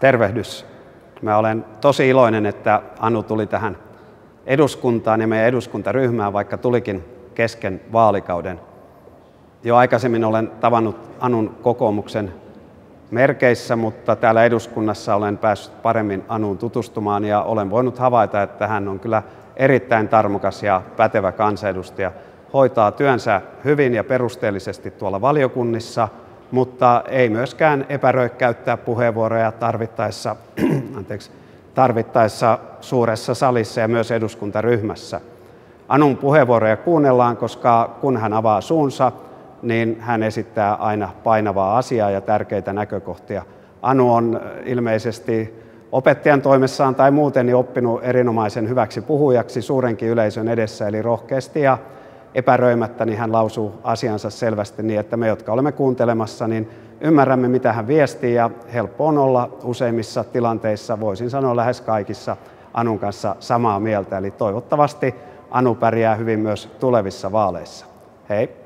Tervehdys. Mä olen tosi iloinen, että Anu tuli tähän eduskuntaan ja meidän eduskuntaryhmään, vaikka tulikin kesken vaalikauden. Jo aikaisemmin olen tavannut Anun kokoomuksen merkeissä, mutta täällä eduskunnassa olen päässyt paremmin Anuun tutustumaan ja olen voinut havaita, että hän on kyllä erittäin tarmokas ja pätevä kansanedustaja. Hoitaa työnsä hyvin ja perusteellisesti tuolla valiokunnissa, mutta ei myöskään epäröi käyttää puheenvuoroja tarvittaessa suuressa salissa ja myös eduskuntaryhmässä. Anun puheenvuoroja kuunnellaan, koska kun hän avaa suunsa, niin hän esittää aina painavaa asiaa ja tärkeitä näkökohtia. Anu on ilmeisesti opettajan toimessaan tai muuten niin oppinut erinomaisen hyväksi puhujaksi suurenkin yleisön edessä, eli rohkeasti ja epäröimättä niin hän lausuu asiansa selvästi niin, että me, jotka olemme kuuntelemassa, niin ymmärrämme, mitä hän viestii, ja helppo on olla useimmissa tilanteissa, voisin sanoa lähes kaikissa, Anun kanssa samaa mieltä. Eli toivottavasti Anu pärjää hyvin myös tulevissa vaaleissa. Hei!